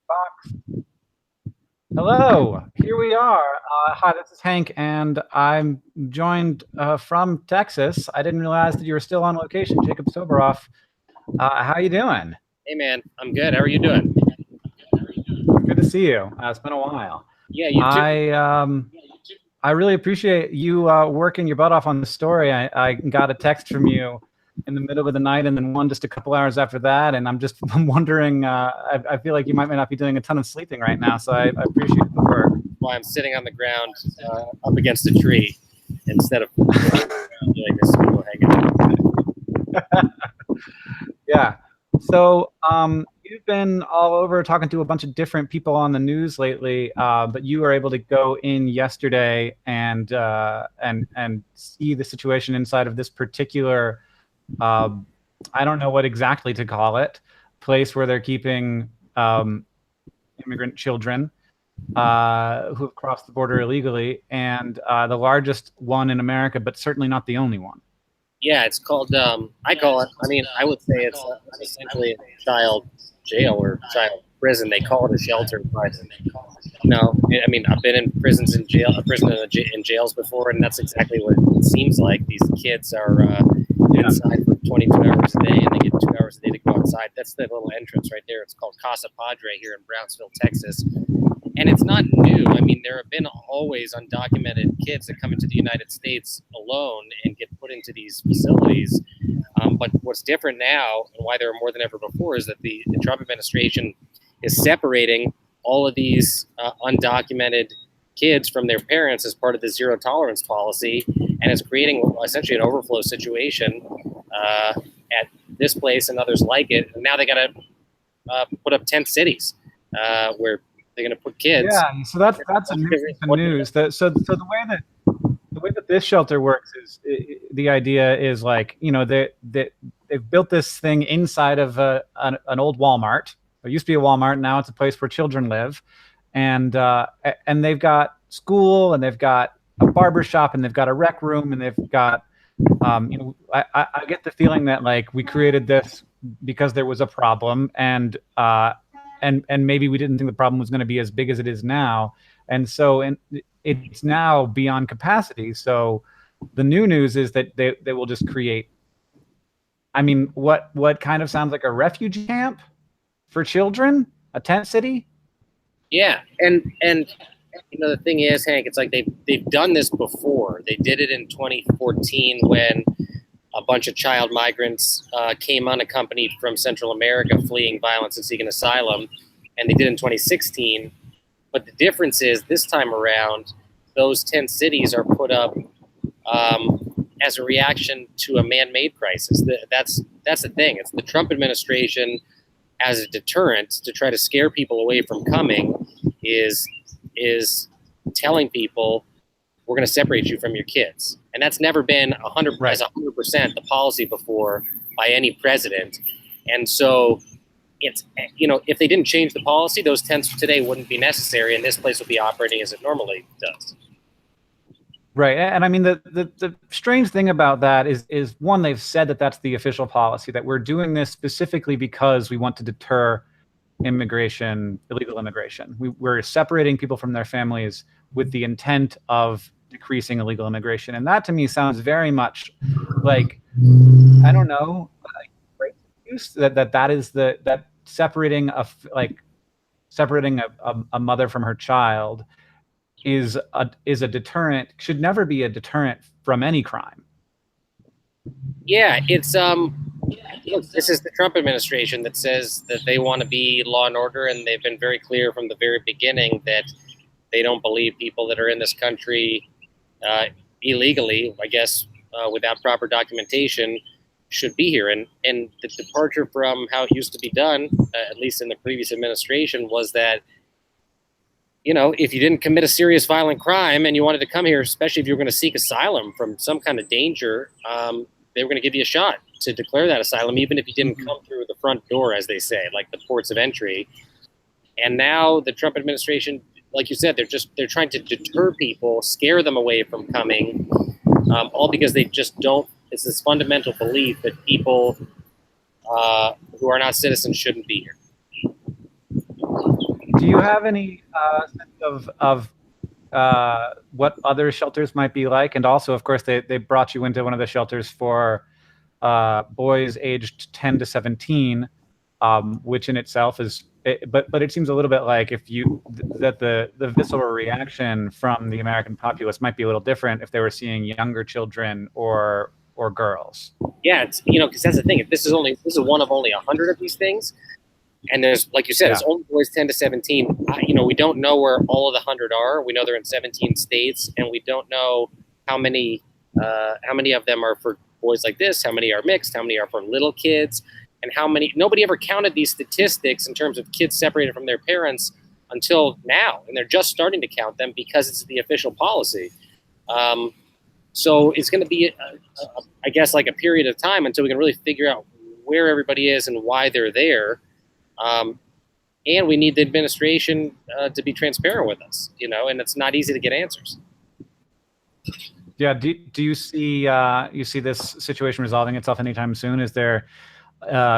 Fox. Hello, here we are. Hi, this is Hank, and I'm joined from Texas. I didn't realize that you were still on location, Jacob Soboroff. How you doing? Hey man, I'm good. How are you doing? Good to see you. It's been a while. Yeah, you too. I I really appreciate you working your butt off on the story. I got a text from you in the middle of the night, and then one just a couple hours after that. And I'm wondering. I feel like you might not be doing a ton of sleeping right now, so I appreciate the work. While I'm sitting on the ground up against a tree instead of doing this people hanging out. Yeah. So, you've been all over talking to a bunch of different people on the news lately, but you were able to go in yesterday and see the situation inside of this particular, uh, I don't know what exactly to call it, place where they're keeping immigrant children who have crossed the border illegally, and the largest one in America, but certainly not the only one. Yeah, it's called. I call it. I mean, I would say it's essentially a child jail or child prison. They call it a shelter, but no. I mean, I've been in prisons and jail, a prison and in jails before, and that's exactly what it seems like. These kids are Yeah. inside for 22 hours a day, and they get 2 hours a day to go outside. That's the little entrance right there. It's called Casa Padre here in Brownsville, Texas. And it's not new. I mean, there have been always undocumented kids that come into the United States alone and get put into these facilities. But what's different now, and why there are more than ever before, is that the Trump administration is separating all of these undocumented kids from their parents as part of the zero tolerance policy, and is creating essentially an overflow situation at this place and others like it. And now they got to put up tent cities where they're going to put kids. Yeah, so that's a new piece of news. So the way that this shelter works is the idea is like they've built this thing inside of an old Walmart. It used to be a Walmart. Now it's a place where children live, and they've got school, and they've got a barber shop, and they've got a rec room, and they've got I get the feeling that like we created this because there was a problem, and maybe we didn't think the problem was going to be as big as it is now, and so it's now beyond capacity. So the new news is that they will just create. I mean, what kind of sounds like a refugee camp for children, a tent city. Yeah, and the thing is, Hank, it's like they've done this before. They did it in 2014 when a bunch of child migrants came unaccompanied from Central America, fleeing violence and seeking asylum, and they did it in 2016. But the difference is this time around, those 10 cities are put up as a reaction to a man-made crisis. That's the thing. It's the Trump administration as a deterrent to try to scare people away from coming is telling people we're going to separate you from your kids, and that's never been 100% the policy before by any president. And so it's if they didn't change the policy, those tents today wouldn't be necessary, and this place would be operating as it normally does. Right, and I mean the strange thing about that is one, they've said that that's the official policy, that we're doing this specifically because we want to deter illegal immigration. We're separating people from their families with the intent of decreasing illegal immigration, and that to me sounds very much like, I don't know, like that is that separating a mother from her child is a deterrent, should never be a deterrent from any crime. Yeah, it's look, this is the Trump administration that says that they want to be law and order, and they've been very clear from the very beginning that they don't believe people that are in this country illegally, I guess, without proper documentation, should be here. And the departure from how it used to be done, at least in the previous administration, was that if you didn't commit a serious violent crime and you wanted to come here, especially if you were going to seek asylum from some kind of danger, they were going to give you a shot to declare that asylum, even if you didn't come through the front door, as they say, like the ports of entry. And now the Trump administration, like you said, they're trying to deter people, scare them away from coming, all because they just don't. It's this fundamental belief that people who are not citizens shouldn't be here. Do you have any sense of what other shelters might be like? And also, of course, they brought you into one of the shelters for boys aged 10 to 17, which in itself is, but it seems a little bit like that the visceral reaction from the American populace might be a little different if they were seeing younger children or girls. Yeah, it's, because that's the thing. This is one of only 100 of these things, and there's, like you said, it's only boys 10 to 17. We don't know where all of the 100 are. We know they're in 17 states, and we don't know how many of them are for boys like this, how many are mixed, how many are for little kids, and how many. Nobody ever counted these statistics in terms of kids separated from their parents until now, and they're just starting to count them because it's the official policy. So it's going to be, I guess, like a period of time until we can really figure out where everybody is and why they're there. And we need the administration to be transparent with us, and it's not easy to get answers. Yeah. Do you see this situation resolving itself anytime soon? Is there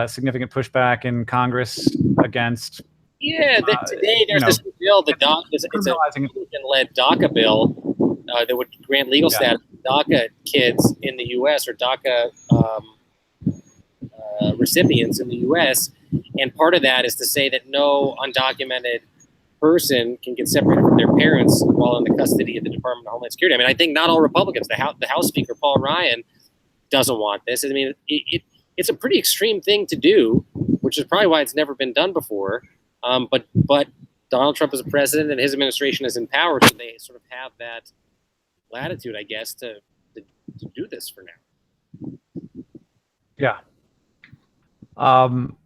significant pushback in Congress against? Yeah, today there's this bill, it's a Republican-led DACA bill that would grant legal status to DACA kids in the U.S. or DACA recipients in the U.S. And part of that is to say that no undocumented person can get separated from their parents while in the custody of the Department of Homeland Security. I mean, I think not all Republicans, the House Speaker, Paul Ryan, doesn't want this. I mean, it's a pretty extreme thing to do, which is probably why it's never been done before. But Donald Trump is a president and his administration is in power, so they sort of have that latitude, I guess, to do this for now. Yeah. How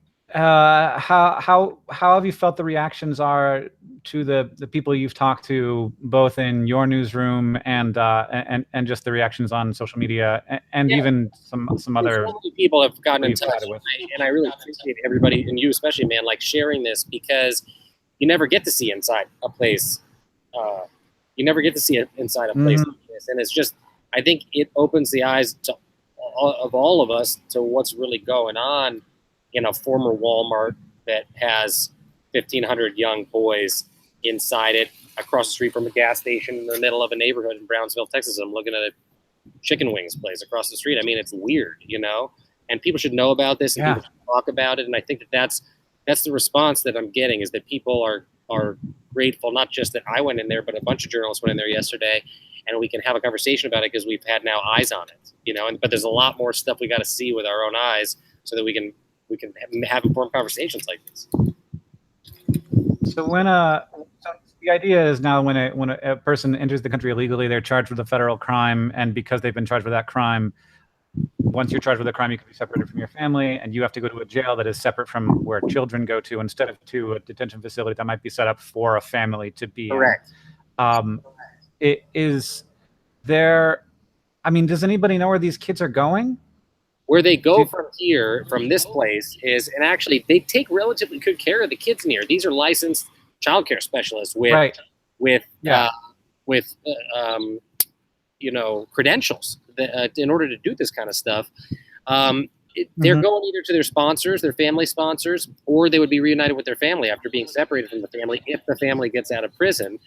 have you felt the reactions are to the people you've talked to, both in your newsroom and just the reactions on social media, and even some other so many people have gotten in touch, and I really appreciate everybody, and you especially, man, like sharing this, because you never get to see inside a place. You never get to see it inside a place like this, and it's just, I think it opens the eyes of all of us to what's really going on in a former Walmart that has 1,500 young boys inside it, across the street from a gas station in the middle of a neighborhood in Brownsville, Texas. I'm looking at a chicken wings place across the street. I mean, it's weird, and people should know about this and people should talk about it. And I think that's the response that I'm getting, is that people are grateful, not just that I went in there, but a bunch of journalists went in there yesterday, and we can have a conversation about it because we've had now eyes on it, but there's a lot more stuff we got to see with our own eyes so that we can have informed conversations like this. So so the idea is now when a person enters the country illegally, they're charged with a federal crime, and because they've been charged with that crime, once you're charged with a crime, you can be separated from your family, and you have to go to a jail that is separate from where children go to, instead of to a detention facility that might be set up for a family to be correct. Is there? I mean, does anybody know where these kids are going? Where they go from this place is, and actually they take relatively good care of the kids in here. These are licensed child care specialists with credentials in order to do this kind of stuff. They're going either to their sponsors, their family sponsors, or they would be reunited with their family after being separated from the family if the family gets out of prison.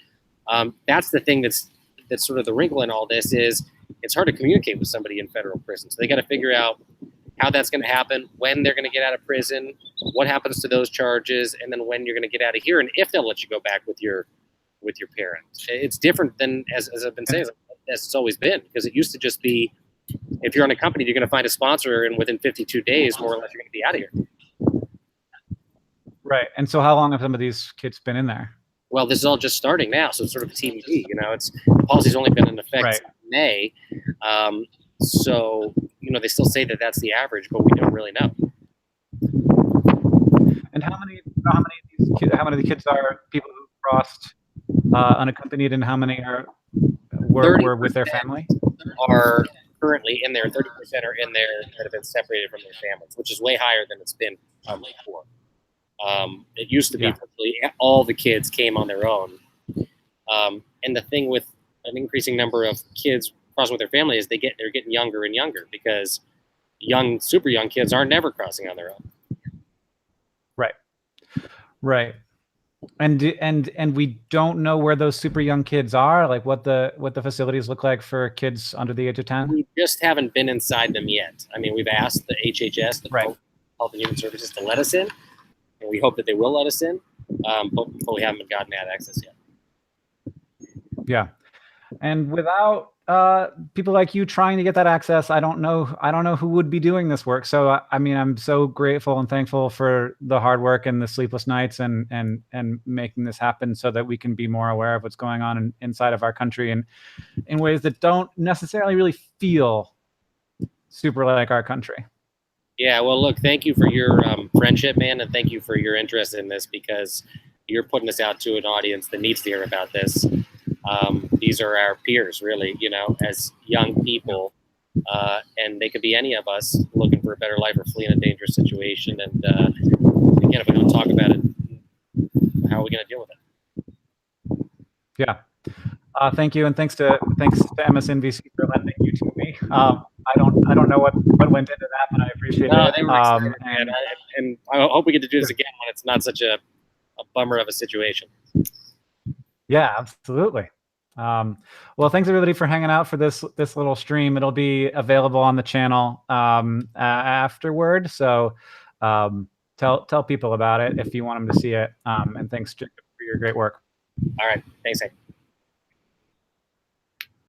That's the thing that's sort of the wrinkle in all this, is it's hard to communicate with somebody in federal prison. So they got to figure out how that's going to happen, when they're going to get out of prison, what happens to those charges, and then when you're going to get out of here, and if they'll let you go back with your parents. It's different than, as I've been saying, as it's always been, because it used to just be, if you're on a company, you're going to find a sponsor, and within 52 days, more or less, you're going to be out of here. Right. And so how long have some of these kids been in there? Well, this is all just starting now, so it's sort of TBD. The policy's only been in effect since May, so they still say that that's the average, but we don't really know. And how many of the kids are people who crossed unaccompanied, and how many were with their family? Are currently in there. 30% are in there that have been separated from their families, which is way higher than it's been before. It used to be virtually all the kids came on their own. And the thing with an increasing number of kids crossing with their family is they're getting younger and younger, because super young kids are never crossing on their own. Right. And we don't know where those super young kids are, like what the facilities look like for kids under the age of 10. We just haven't been inside them yet. I mean, we've asked the HHS, the Right. Health and Human Services, to let us in, and we hope that they will let us in, but we haven't gotten that access yet. Yeah, and without people like you trying to get that access, I don't know who would be doing this work. So I mean, I'm so grateful and thankful for the hard work and the sleepless nights and making this happen so that we can be more aware of what's going on inside of our country and in ways that don't necessarily really feel super like our country. Yeah, well, look, thank you for your friendship, man, and thank you for your interest in this, because you're putting this out to an audience that needs to hear about this. These are our peers, really, you know, as young people, and they could be any of us looking for a better life or fleeing a dangerous situation. And again, if we don't talk about it, how are we going to deal with it? Yeah. Thank you, and thanks to MSNBC for lending you to me. I don't know what went into that, but I appreciate it. They were excited, and I hope we get to do this again when it's not such a bummer of a situation. Yeah, absolutely. Well, thanks everybody for hanging out for this little stream. It'll be available on the channel afterward. So tell people about it if you want them to see it. And thanks, Jacob, for your great work. All right. Thanks, Hank.